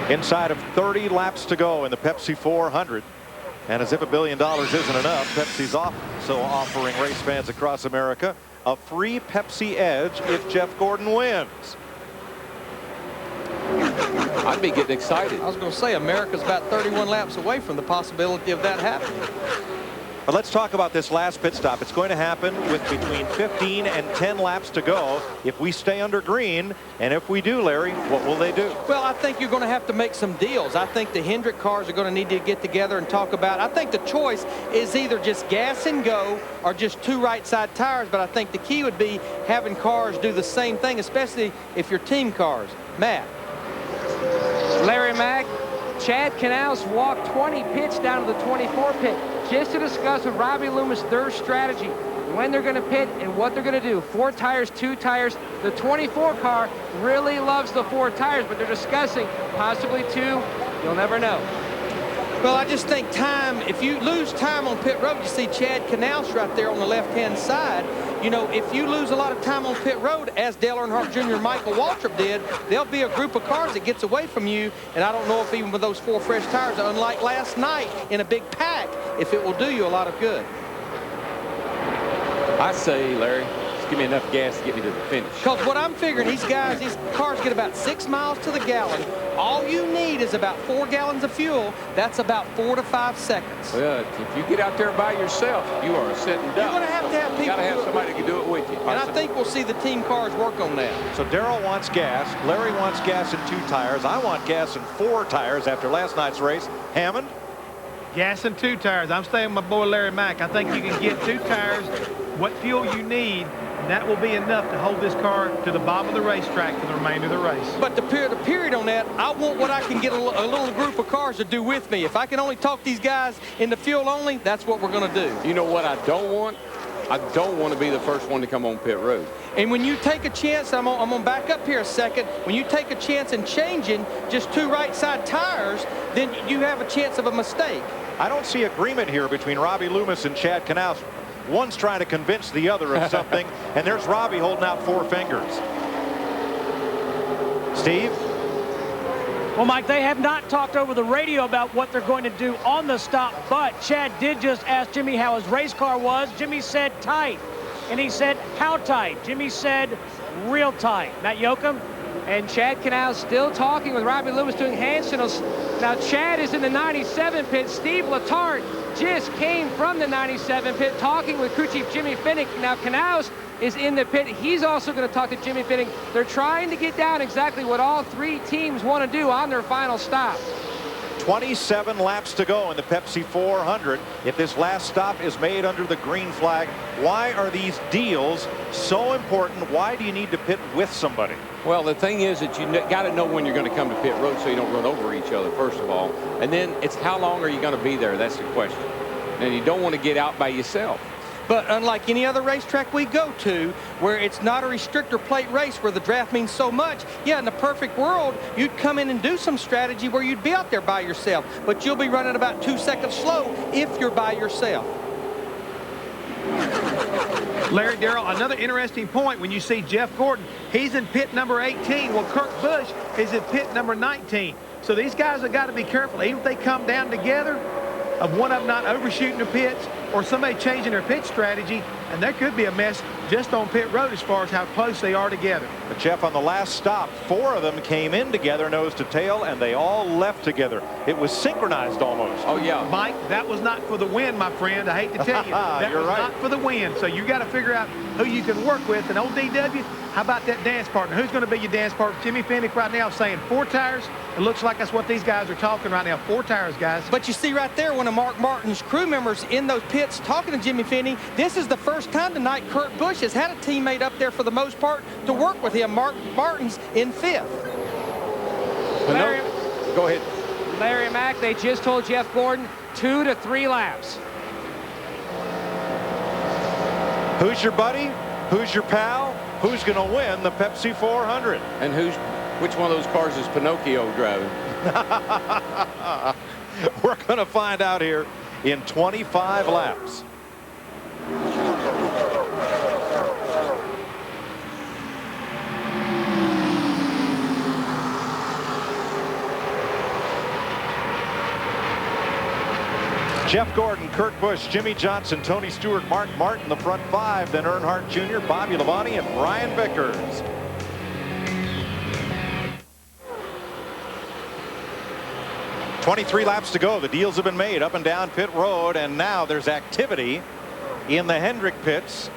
Inside of 30 laps to go in the Pepsi 400. And as if $1 billion isn't enough, Pepsi's also offering race fans across America a free Pepsi Edge if Jeff Gordon wins. I'd be getting excited. I was going to say America's about 31 laps away from the possibility of that happening. But let's talk about this last pit stop. It's going to happen with between 15 and 10 laps to go if we stay under green. And if we do, Larry, what will they do? Well, I think you're going to have to make some deals. I think the Hendrick cars are going to need to get together and talk about. I think the choice is either just gas and go or just 2 right side tires. But I think the key would be having cars do the same thing, especially if you're team cars. Matt. Larry Mack, Chad Canals walked 20 pits down to the 24 pit just to discuss with Robbie Loomis their strategy, when they're going to pit and what they're going to do. 4 tires, 2 tires. The 24 car really loves the 4 tires, but they're discussing possibly 2. You'll never know. Well, I just think time, if you lose time on pit road, you see Chad Canals right there on the left-hand side. You know, if you lose a lot of time on pit road, as Dale Earnhardt Jr. and Michael Waltrip did, there'll be a group of cars that gets away from you. And I don't know if even with those 4 fresh tires, unlike last night in a big pack, if it will do you a lot of good. I say, Larry, just give me enough gas to get me to the finish. Because what I'm figuring, these cars get about 6 miles to the gallon. All you need is about 4 gallons of fuel. That's about 4 to 5 seconds. Well, if you get out there by yourself, you are a sitting duck. You're going to have people. You got to have somebody who can do it with you. And I think we'll see the team cars work on that. So Darrell wants gas. Larry wants gas in 2 tires. I want gas in 4 tires after last night's race. Hammond? Gas and 2 tires. I'm staying with my boy Larry Mack. I think you can get 2 tires, what fuel you need, and that will be enough to hold this car to the bottom of the racetrack for the remainder of the race. But the period on that, I want what I can get a little group of cars to do with me. If I can only talk these guys into fuel only, that's what we're going to do. You know what I don't want? I don't want to be the first one to come on pit road. And when you take a chance, I'm going to back up here a second. When you take a chance in changing just 2 right side tires, then you have a chance of a mistake. I don't see agreement here between Robbie Loomis and Chad Canals. One's trying to convince the other of something, and there's Robbie holding out 4 fingers. Steve? Well, Mike, they have not talked over the radio about what they're going to do on the stop, but Chad did just ask Jimmy how his race car was. Jimmy said tight, and he said how tight? Jimmy said real tight. Matt Yoakum? And Chad Canals still talking with Robbie Loomis doing hand signals. Now Chad is in the 97 pit. Steve Letarte just came from the 97 pit talking with crew chief Jimmy Finnick. Now Canals is in the pit. He's also going to talk to Jimmy Finnick. They're trying to get down exactly what all 3 teams want to do on their final stop. 27 laps to go in the Pepsi 400. If this last stop is made under the green flag, why are these deals so important? Why do you need to pit with somebody? Well, the thing is that you got to know when you're going to come to pit road so you don't run over each other, first of all. And then it's how long are you going to be there? That's the question. And you don't want to get out by yourself. But unlike any other racetrack we go to, where it's not a restrictor plate race where the draft means so much, yeah, in the perfect world, you'd come in and do some strategy where you'd be out there by yourself. But you'll be running about 2 seconds slow if you're by yourself. Larry, Darrell, another interesting point when you see Jeff Gordon, he's in pit number 18. Well, Kurt Busch is in pit number 19. So these guys have got to be careful. Even if they come down together, of one of them not overshooting the pits or somebody changing their pit strategy, and there could be a mess just on pit road as far as how close they are together. But Jeff, on the last stop, 4 of them came in together nose to tail, and they all left together. It was synchronized almost. Oh, yeah. Mike, that was not for the win, my friend. I hate to tell you. That was right. not for the win. So you got to figure out who you can work with. And old DW, how about that dance partner? Who's going to be your dance partner? Jimmy Finnick right now saying 4 tires. It looks like that's what these guys are talking right now. 4 tires, guys. But you see right there, one of Mark Martin's crew members in those pits talking to Jimmy Finney. This is the first time tonight Kurt Busch has had a teammate up there for the most part to work with him. Mark Martin's in 5th. Larry, go ahead. Larry Mack, they just told Jeff Gordon 2 to 3 laps. Who's your buddy? Who's your pal? Who's going to win the Pepsi 400? And which one of those cars is Pinocchio driving? We're going to find out here in 25 laps. Jeff Gordon, Kurt Busch, Jimmy Johnson, Tony Stewart, Mark Martin, the front five, then Earnhardt Jr., Bobby Labonte, and Brian Vickers. "23 laps to go. The deals have been made up and down pit road, and now there's activity in the Hendrick pits.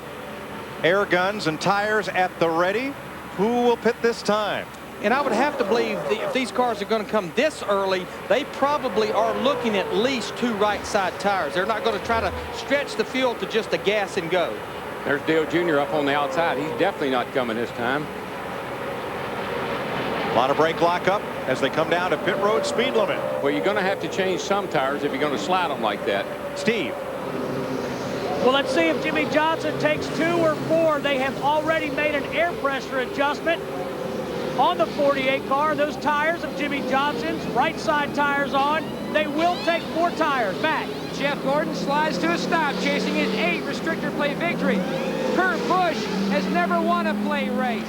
Air guns and tires at the ready. Who will pit this time? And I would have to believe if these cars are going to come this early, they probably are looking at least 2 right side tires. They're not going to try to stretch the field to just a gas and go. There's Dale Jr. up on the outside. He's definitely not coming this time. A lot of brake lockup as they come down to pit road speed limit. Well, you're going to have to change some tires if you're going to slide them like that. Steve. Well, let's see if Jimmy Johnson takes 2 or 4. They have already made an air pressure adjustment on the 48 car. Those tires of Jimmy Johnson's right side tires on. They will take 4 tires. Matt. Jeff Gordon slides to a stop, chasing his 8th restrictor plate victory. Kurt Busch has never won a plate race.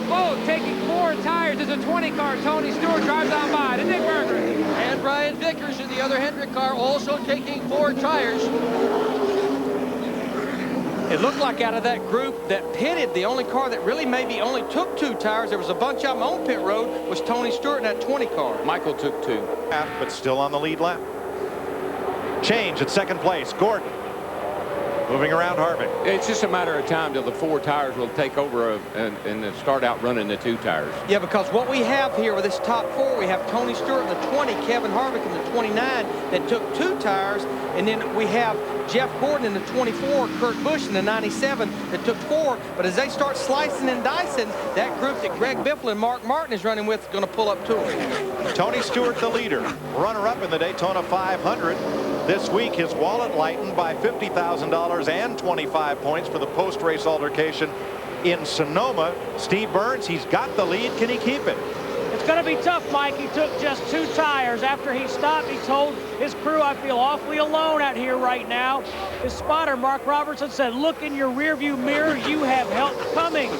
Both taking 4 tires as a 20 car. Tony Stewart drives on by to Nick Berger. And Brian Vickers in the other Hendrick car also taking 4 tires. It looked like out of that group that pitted, the only car that really maybe only took 2 tires, there was a bunch of them on pit road, was Tony Stewart in that 20 car. Michael took 2. But still on the lead lap. Change at second place. Gordon moving around Harvick. It's just a matter of time till the 4 tires will take over and start out running the 2 tires. Yeah, because what we have here with this top 4, we have Tony Stewart in the 20, Kevin Harvick in the 29 that took 2 tires, and then we have Jeff Gordon in the 24, Kurt Busch in the 97 that took 4. But as they start slicing and dicing, that group that Greg Biffle and Mark Martin is running with is going to pull up to them. Tony Stewart, the leader, runner-up in the Daytona 500. This week, his wallet lightened by $50,000 and 25 points for the post-race altercation in Sonoma. Steve Burns, he's got the lead. Can he keep it? It's going to be tough, Mike. He took just 2 tires. After he stopped, he told his crew, I feel awfully alone out here right now. His spotter, Mark Robertson, said, look in your rearview mirror. You have help coming.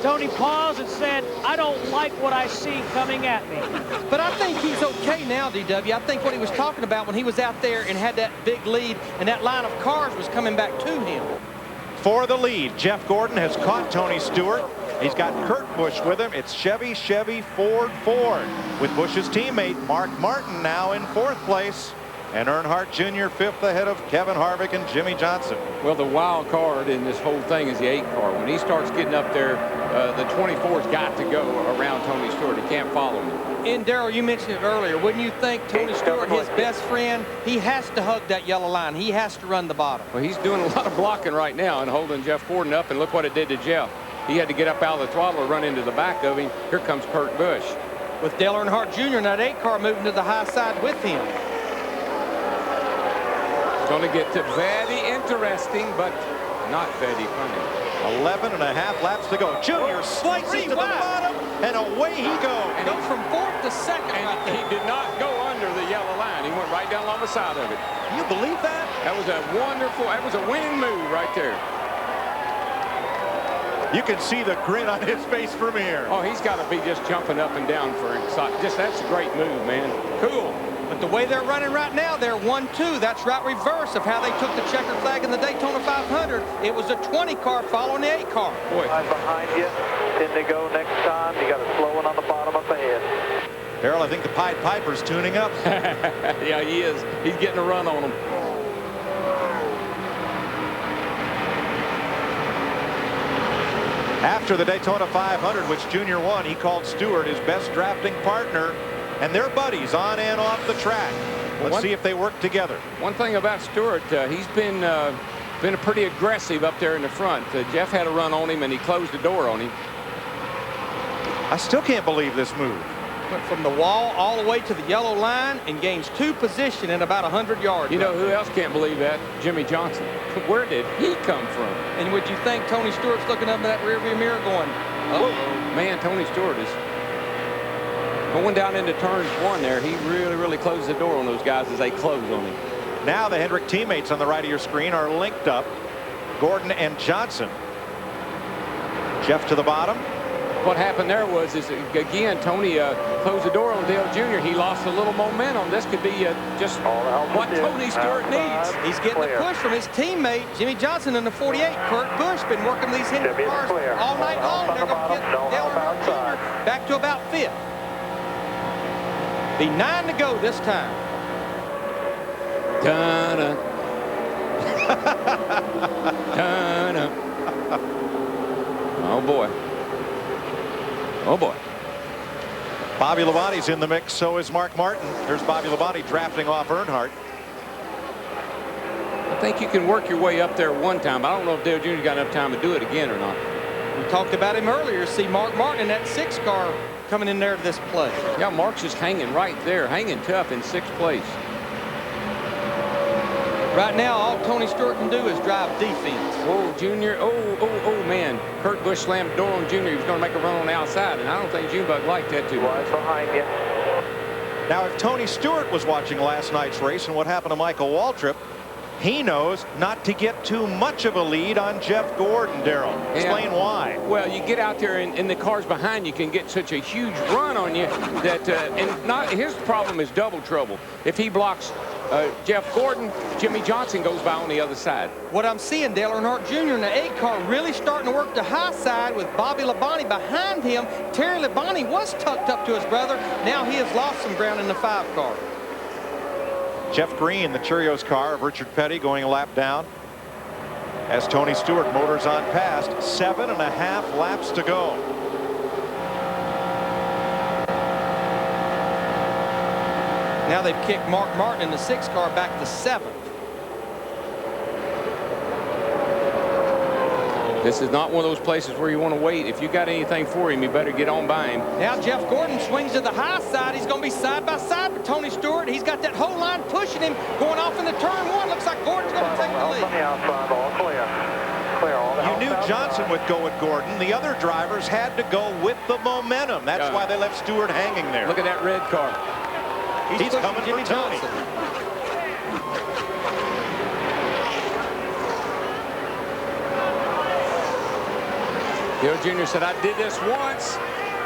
Tony paused and said, I don't like what I see coming at me. But I think he's okay now, DW. I think what he was talking about when he was out there and had that big lead and that line of cars was coming back to him. For the lead, Jeff Gordon has caught Tony Stewart. He's got Kurt Busch with him. It's Chevy, Ford, with Busch's teammate Mark Martin now in 4th place, and Earnhardt Jr. 5th ahead of Kevin Harvick and Jimmy Johnson. Well, the wild card in this whole thing is the 8 car. When he starts getting up there, the 24's got to go around Tony Stewart. He can't follow him. And Darrell, you mentioned it earlier. Wouldn't you think Tony Stewart, his best friend, he has to hug that yellow line. He has to run the bottom. Well, he's doing a lot of blocking right now and holding Jeff Gordon up, and look what it did to Jeff. He had to get up out of the throttle or run into the back of him. Here comes Kurt Busch. With Dale Earnhardt Jr. in that 8 car moving to the high side with him. It's going to get very interesting, but not very funny. 11 and a half laps to go. Junior slices to the bottom, and away he goes. And goes from 4th to 2nd. And he did not go under the yellow line. He went right down along the side of it. You believe that? That was a wonderful, that was a winning move right there. You can see the grin on his face from here. Oh, he's got to be just jumping up and down for excitement. That's a great move, man. Cool. But the way they're running right now, they're 1-2. That's right reverse of how they took the checkered flag in the Daytona 500. It was a 20 car following the 8 car. Boy. I'm behind you. 10 to go next time. You got a slow one on the bottom up ahead. Darrell, I think the Pied Piper's tuning up. Yeah, he is. He's getting a run on him. After the Daytona 500, which Junior won, he called Stewart his best drafting partner, and they're buddies on and off the track. Let's see if they work together. One thing about Stewart, he's been pretty aggressive up there in the front. Jeff had a run on him, and he closed the door on him. I still can't believe this move. Went from the wall all the way to the yellow line and gains 2 position in about 100 yards. You know who else can't believe that? Jimmy Johnson. Where did he come from? And would you think Tony Stewart's looking up in that rearview mirror going, oh, man, Tony Stewart is going down into turns 1 there. He really closed the door on those guys as they close on him. Now the Hendrick teammates on the right of your screen are linked up. Gordon and Johnson. Jeff to the bottom. what happened there was, again, Tony closed the door on Dale Jr. He lost a little momentum. This could be just what Tony Stewart needs. He's getting the push from his teammate, Jimmy Johnson, in the 48. Kurt Busch been working these Hendrick cars all night long. They're going to get Dale Earnhardt Jr. back to about 5th. Be 9 to go this time. Dun-dun. Dun-dun. Oh, boy. Oh, boy. Bobby Labonte's in the mix, so is Mark Martin. Here's Bobby Labonte drafting off Earnhardt. I think you can work your way up there one time. I don't know if Dale Jr. got enough time to do it again or not. We talked about him earlier. See Mark Martin in that 6 car coming in there to this place. Yeah, Mark's just hanging right there, hanging tough in 6th place. Right now, all Tony Stewart can do is drive defense. Oh, Junior. Oh, man. Kurt Busch slammed the door on Junior. He was going to make a run on the outside, and I don't think Junebug liked that too much. Right behind you. Now, if Tony Stewart was watching last night's race and what happened to Michael Waltrip, he knows not to get too much of a lead on Jeff Gordon, Darrell. Explain why. Well, you get out there and the cars behind you can get such a huge run on you that, his problem is double trouble. If he blocks Jeff Gordon, Jimmy Johnson goes by on the other side. What I'm seeing, Dale Earnhardt Jr. in the 8 car really starting to work the high side with Bobby Labonte behind him. Terry Labonte was tucked up to his brother. Now he has lost some ground in the 5 car. Jeff Green, the Cheerios car of Richard Petty, going a lap down as Tony Stewart motors on past. 7.5 laps to go. Now they've kicked Mark Martin in the 6 car back to 7th. This is not one of those places where you want to wait. If you got anything for him, you better get on by him. Now Jeff Gordon swings to the high side. He's going to be side by side with Tony Stewart. He's got that whole line pushing him, going off in the turn 1. Looks like Gordon's going to take the lead. On the outside, all clear. Clear all the You knew Johnson would go with Gordon. The other drivers had to go with the momentum. That's why they left Stewart hanging there. Look at that red car. He's coming Jimmy for Tony. Johnson. Dale Jr. said, I did this once.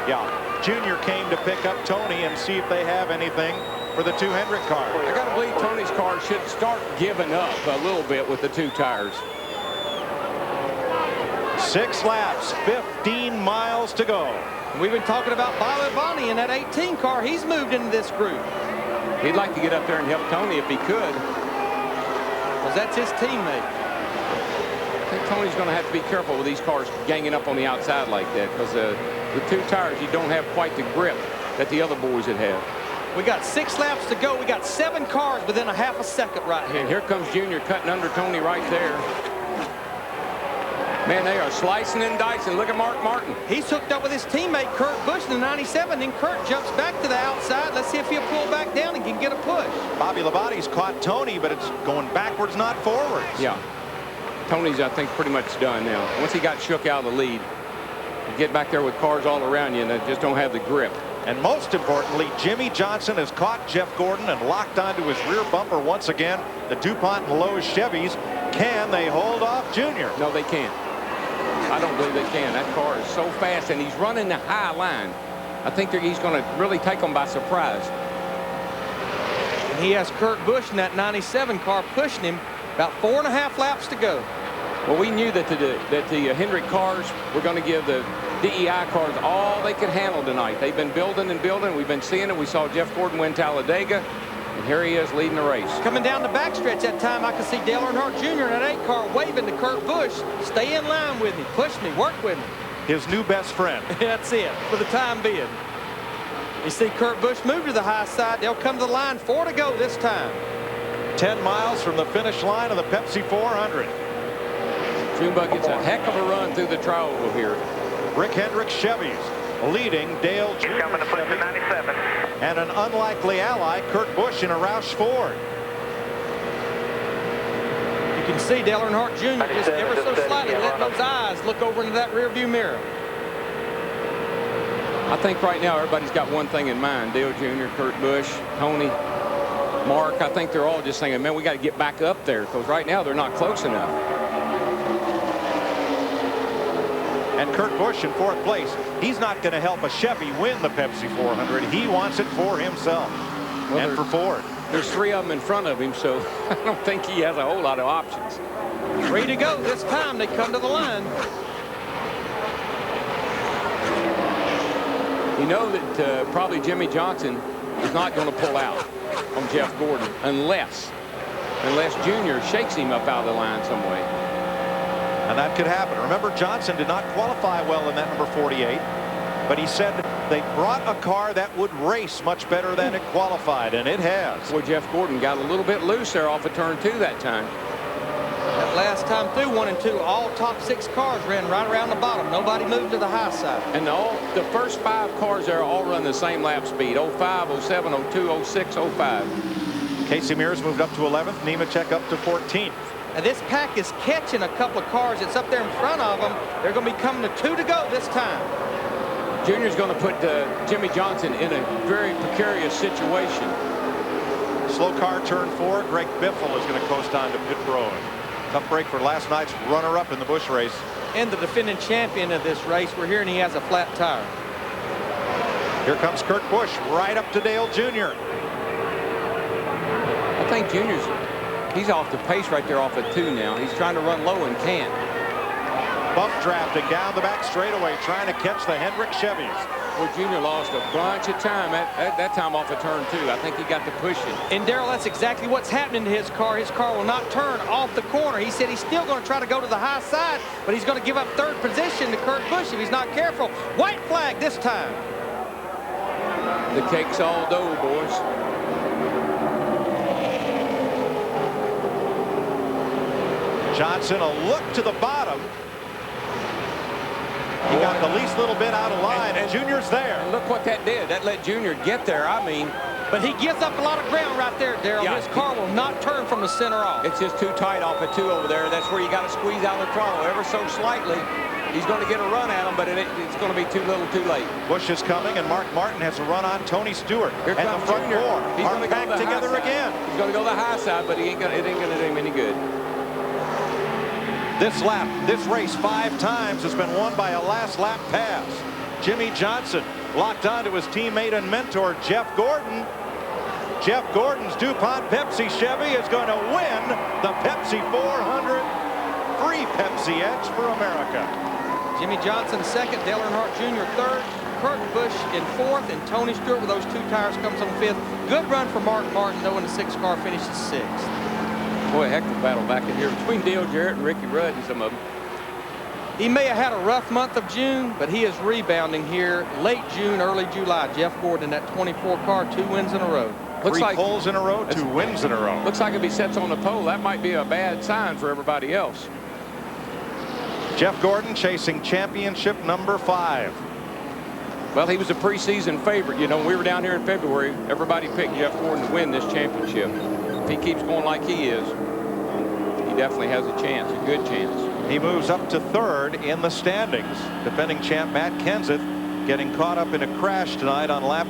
Yeah, Junior came to pick up Tony and see if they have anything for the 2 Hendrick cars. I got to believe Tony's car should start giving up a little bit with the 2 tires. 6 laps, 15 miles to go. We've been talking about Bobby Labonte in that 18 car. He's moved into this group. He'd like to get up there and help Tony if he could. Because that's his teammate. I think Tony's going to have to be careful with these cars ganging up on the outside like that, because the 2 tires, you don't have quite the grip that the other boys would have. We got 6 laps to go. We got 7 cars within a half a second right here. And here comes Junior cutting under Tony right there. Man, they are slicing and dicing. Look at Mark Martin. He's hooked up with his teammate Kurt Busch in the 97. Then Kurt jumps back to the outside. Let's see if he'll pull back down and can get a push. Bobby Labonte's caught Tony, but it's going backwards, not forwards. Yeah. Tony's, I think, pretty much done now. Once he got shook out of the lead, you get back there with cars all around you and they just don't have the grip. And most importantly, Jimmy Johnson has caught Jeff Gordon and locked onto his rear bumper once again. The DuPont and Lowe's Chevys. Can they hold off Junior? No, they can't. I don't believe they can. That car is so fast, and he's running the high line. I think he's going to really take them by surprise. And he has Kurt Busch in that 97 car pushing him. About 4.5 laps to go. Well, we knew that the Hendrick cars were going to give the DEI cars all they could handle tonight. They've been building and building. We've been seeing it. We saw Jeff Gordon win Talladega, and here he is leading the race. Coming down the backstretch that time, I could see Dale Earnhardt Jr. in that 8 car waving to Kurt Busch. Stay in line with me, push me, work with me. His new best friend. That's it for the time being. You see Kurt Busch move to the high side. They'll come to the line. 4 to go this time. 10 miles from the finish line of the Pepsi 400. Junebug gets a heck of a run through the triangle here. Rick Hendrick Chevys leading Dale Jr. He's coming to push the 97. And an unlikely ally, Kurt Busch in a Roush Ford. You can see Dale Earnhardt Jr. just ever so slightly letting those eyes look over into that rearview mirror. I think right now everybody's got one thing in mind. Dale Jr., Kurt Busch, Tony, Mark. I think they're all just thinking, man, we got to get back up there, because right now they're not close enough. And Kurt Busch in 4th place. He's not going to help a Chevy win the Pepsi 400. He wants it for himself and for Ford. There's 3 of them in front of him, so I don't think he has a whole lot of options. 3 to go this time. They come to the line. You know that probably Jimmy Johnson is not going to pull out on Jeff Gordon unless Junior shakes him up out of the line some way. And that could happen. Remember, Johnson did not qualify well in that number 48, but he said they brought a car that would race much better than it qualified, and it has. Boy, Jeff Gordon got a little bit loose there off of turn 2 that time. That last time through 1 and 2, all top 6 cars ran right around the bottom. Nobody moved to the high side. And the first 5 cars there all run the same lap speed. 05, 07, 02, 06, 05. Casey Mears moved up to 11th. Nemechek up to 14th. And this pack is catching a couple of cars that's up there in front of them. They're going to be coming to 2 to go this time. Junior's going to put Jimmy Johnson in a very precarious situation. Slow car turn 4. Greg Biffle is going to coast on to pit road. Tough break for last night's runner-up in the Busch race. And the defending champion of this race. We're hearing he has a flat tire. Here comes Kurt Busch right up to Dale Jr. I think he's off the pace right there off of 2 now. He's trying to run low and can't. Bump drafting down the back straightaway, trying to catch the Hendrick Chevys. Well, Junior lost a bunch of time at that time off of turn 2. I think he got to push it. And Darrell, that's exactly what's happening to his car. His car will not turn off the corner. He said he's still going to try to go to the high side, but he's going to give up 3rd position to Kurt Busch if he's not careful. White flag this time. The cake's all dough, boys. Johnson a look to the bottom. He got the least little bit out of line, and Junior's there. And look what that did. That let Junior get there. I mean, but he gives up a lot of ground right there, Darrell. Yeah, his car will not turn from the center off. It's just too tight off of 2 over there. That's where you got to squeeze out the throttle ever so slightly. He's going to get a run at him, but it's going to be too little too late. Busch is coming, and Mark Martin has a run on Tony Stewart. Here and comes the front Junior. 4 are back together again. He's going to go the high side, but it ain't going to do him any good. This race 5 times has been won by a last lap pass. Jimmy Johnson locked onto his teammate and mentor Jeff Gordon. Jeff Gordon's DuPont Pepsi Chevy is going to win the Pepsi 400. Free Pepsi Edge for America. Jimmy Johnson 2nd, Dale Earnhardt Jr. 3rd, Kurt Busch in 4th, and Tony Stewart with those 2 tires comes on 5th. Good run for Mark Martin, though, in the 6 car finishes 6th. Boy, heck of a battle back in here between Dale Jarrett and Ricky Rudd and some of them. He may have had a rough month of June, but he is rebounding here late June, early July. Jeff Gordon in that 24 car, 2 wins in a row. Looks 3 poles in a row, 2 wins in a row. Looks like if he sets on the pole, that might be a bad sign for everybody else. Jeff Gordon chasing championship number 5. Well, he was a preseason favorite. You know, when we were down here in February, everybody picked Jeff Gordon to win this championship. If he keeps going like he is, he definitely has a chance, a good chance. He moves up to 3rd in the standings. Defending champ Matt Kenseth getting caught up in a crash tonight on lap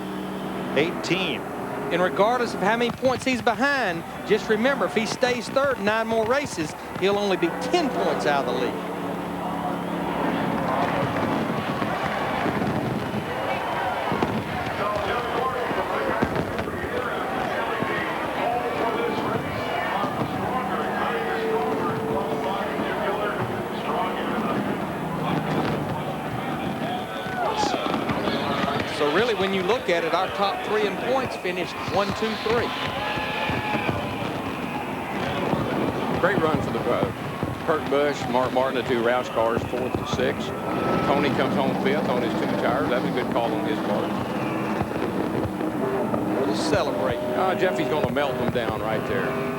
18. And regardless of how many points he's behind, just remember, if he stays 3rd in 9 more races, he'll only be 10 points out of the lead. Really, when you look at it, our top 3 in points finished 1, 2, 3. Great run for the Kurt Busch, Mark Martin, the 2 Roush cars, 4th and 6th. Tony comes home 5th on his 2 tires. That's a good call on his part. We'll celebrate. Jeffy's going to melt them down right there.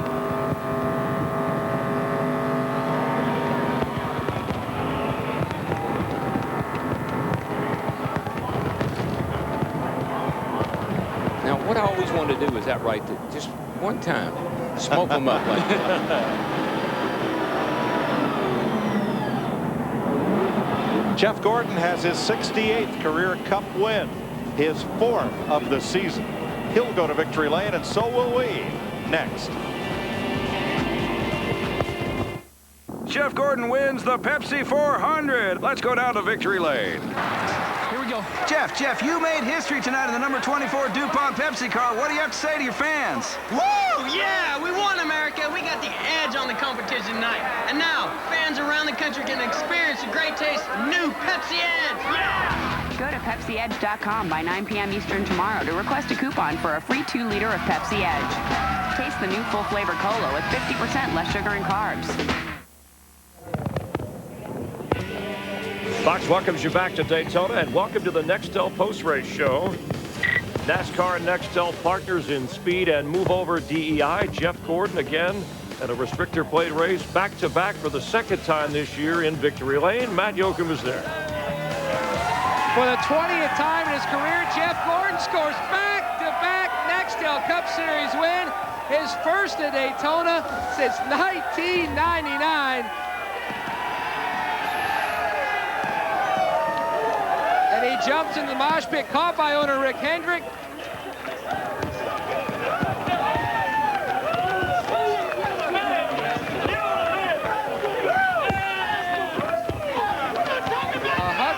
What I always wanted to do is that right there, just one time, smoke them up like that. Jeff Gordon has his 68th career Cup win, his 4th of the season. He'll go to victory lane, and so will we next. Jeff Gordon wins the Pepsi 400. Let's go down to victory lane. Here we go. Jeff, you made history tonight in the number 24 DuPont Pepsi car. What do you have to say to your fans? Woo! Yeah, we won, America. We got the edge on the competition tonight. And now, fans around the country can experience the great taste of new Pepsi Edge. Yeah! Go to PepsiEdge.com by 9 p.m. Eastern tomorrow to request a coupon for a free 2-liter of Pepsi Edge. Taste the new full-flavor Cola with 50% less sugar and carbs. Fox welcomes you back to Daytona, and welcome to the Nextel post-race show. NASCAR and Nextel partners in speed and move over DEI. Jeff Gordon again at a restrictor plate race back-to-back for the second time this year in victory lane. Matt Yoakum is there. For the 20th time in his career, Jeff Gordon scores back-to-back Nextel Cup Series win. His first at Daytona since 1999. And he jumps into the mosh pit, caught by owner Rick Hendrick.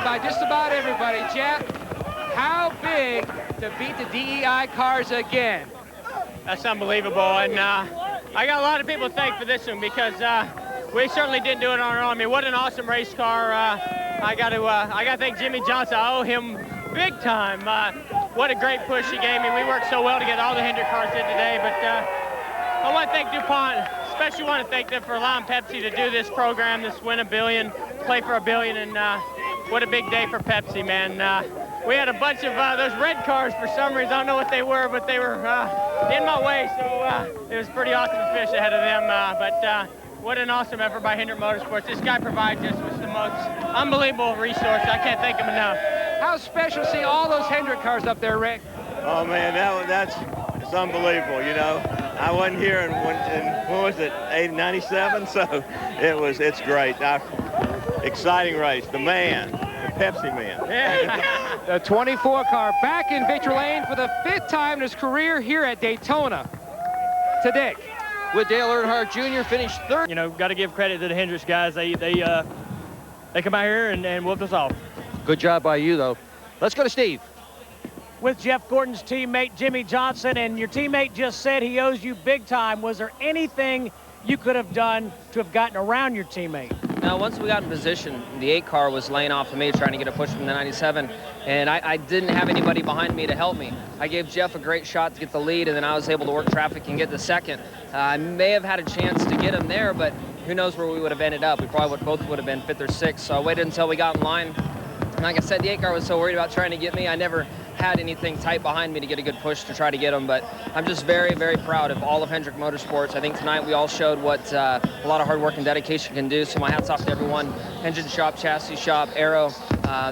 By just about everybody. Jeff, how big to beat the DEI cars again? That's unbelievable, and I got a lot of people to thank for this one because we certainly didn't do it on our own. I mean, what an awesome race car. I got to thank Jimmy Johnson. I owe him big time. What a great push he gave me. We worked so well to get all the Hendrick cars in today, but I want to thank DuPont, especially want to thank them for allowing Pepsi to do this program, this win $1 billion, play for $1 billion, and what a big day for Pepsi, man. We had a bunch of those red cars for some reason. I don't know what they were, but they were in my way, so it was pretty awesome to finish ahead of them. But what an awesome effort by Hendrick Motorsports. This guy provides us with the most unbelievable resource. I can't thank him enough. How special to see all those Hendrick cars up there, Rick? Oh, man, it's unbelievable, you know. I wasn't here in what was it, 97, so it's great. Exciting race. The man, the Pepsi man. Yeah. The 24 car back in victory lane for the 5th time in his career here at Daytona. To Dick. With Dale Earnhardt Jr. finished 3rd. You know, got to give credit to the Hendricks guys. They come out here and whooped us off. Good job by you, though. Let's go to Steve. With Jeff Gordon's teammate, Jimmy Johnson, and your teammate just said he owes you big time. Was there anything you could have done to have gotten around your teammate? Now, once we got in position, the 8 car was laying off of me, trying to get a push from the 97, and I didn't have anybody behind me to help me. I gave Jeff a great shot to get the lead, and then I was able to work traffic and get the second. I may have had a chance to get him there, but who knows where we would have ended up. We probably both would have been 5th or 6th, so I waited until we got in line. And like I said, the 8 car was so worried about trying to get me, I never had anything tight behind me to get a good push to try to get him, but I'm just very, very proud of all of Hendrick Motorsports. I think tonight we all showed what a lot of hard work and dedication can do, so my hat's off to everyone. Engine shop, chassis shop, Aero,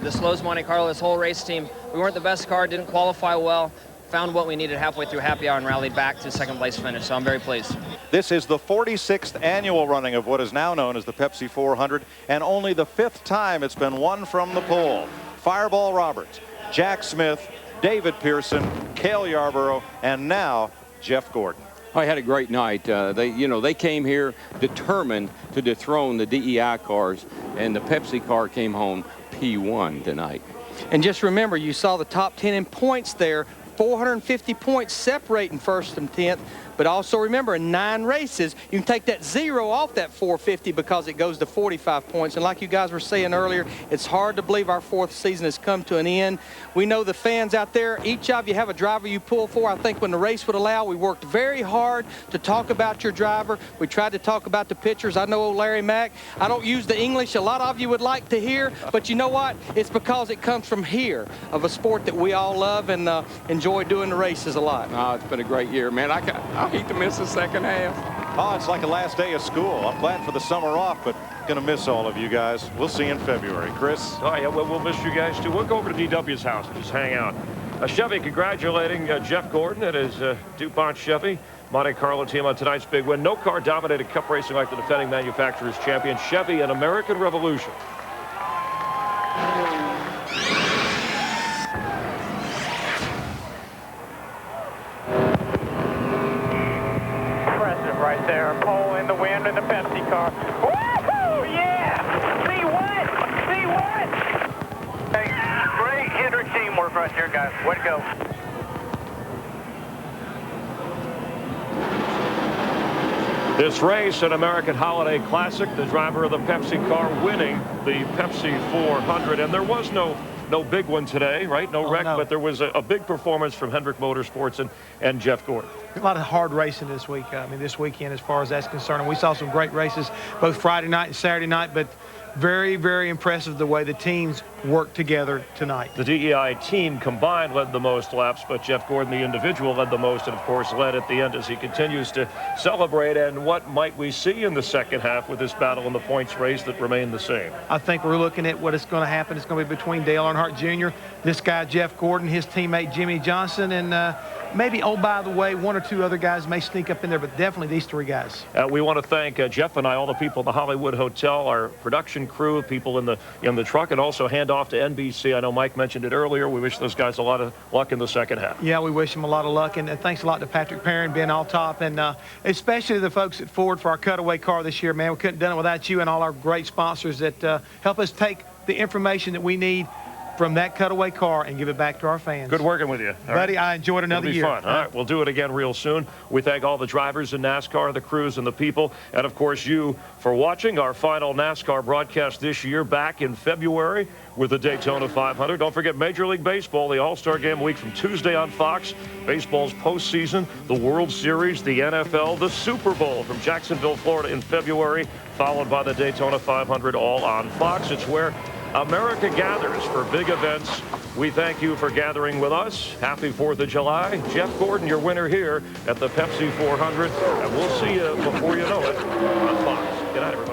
this Lowe's Monte Carlo, this whole race team. We weren't the best car, didn't qualify well, found what we needed halfway through happy hour and rallied back to 2nd place finish, so I'm very pleased. This is the 46th annual running of what is now known as the Pepsi 400, and only the 5th time it's been won from the pole. Fireball Roberts, Jack Smith, David Pearson, Cale Yarborough, and now Jeff Gordon. I had a great night. They came here determined to dethrone the DEI cars, and the Pepsi car came home P1 tonight. And just remember, you saw the top 10 in points there, 450 points separating 1st and 10th. But also remember, in 9 races, you can take that 0 off that 450 because it goes to 45 points. And like you guys were saying earlier, it's hard to believe our 4th season has come to an end. We know the fans out there, each of you have a driver you pull for. I think when the race would allow, we worked very hard to talk about your driver. We tried to talk about the pictures. I know Larry Mack, I don't use the English a lot of you would like to hear, but you know what? It's because it comes from here, of a sport that we all love and enjoy doing the races a lot. Oh, it's been a great year, man. I hate to miss the second half. Oh, it's like the last day of school. I'm glad for the summer off, but gonna miss all of you guys. We'll see you in February. Chris? Oh, yeah, well, we'll miss you guys, too. We'll go over to DW's house and just hang out. Chevy congratulating Jeff Gordon at his DuPont Chevy Monte Carlo team on tonight's big win. No car dominated Cup racing like the defending manufacturer's champion, Chevy, an American Revolution. Impressive right there. Pole in the wind in the Pepsi car. Woohoo! teamwork right there, guys. Way to go. This race, an American Holiday Classic, the driver of the Pepsi car winning the Pepsi 400. And there was no big one today, right? No wreck, but there was a big performance from Hendrick Motorsports and Jeff Gordon. A lot of hard racing this week. This weekend, as far as that's concerned. And we saw some great races both Friday night and Saturday night, but very, very impressive the way the teams worked together tonight. The DEI team combined led the most laps, but Jeff Gordon, the individual, led the most, and of course led at the end as he continues to celebrate. And what might we see in the second half with this battle in the points race that remain the same? I think we're looking at what is going to happen. It's going to be between Dale Earnhardt Jr., this guy Jeff Gordon, his teammate Jimmy Johnson, and maybe, oh, by the way, one or two other guys may sneak up in there, but definitely these three guys. We want to thank Jeff and I, all the people at the Hollywood Hotel, our production crew, people in the truck, and also hand off to NBC. I know Mike mentioned it earlier. We wish those guys a lot of luck in the second half. Yeah, we wish them a lot of luck, and thanks a lot to Patrick Perrin, Ben Alltop, and especially the folks at Ford for our cutaway car this year. Man, we couldn't have done it without you and all our great sponsors that help us take the information that we need from that cutaway car and give it back to our fans. Good working with you. Buddy, I enjoyed another year. It'll be fun. All right, we'll do it again real soon. We thank all the drivers in NASCAR, the crews, and the people, and of course you for watching our final NASCAR broadcast this year back in February with the Daytona 500. Don't forget Major League Baseball, the All-Star Game week from Tuesday on Fox. Baseball's postseason, the World Series, the NFL, the Super Bowl from Jacksonville, Florida in February, followed by the Daytona 500 all on Fox. It's where America gathers for big events. We thank you for gathering with us. Happy 4th of July. Jeff Gordon, your winner here at the Pepsi 400. And we'll see you before you know it on Fox. Good night, everybody.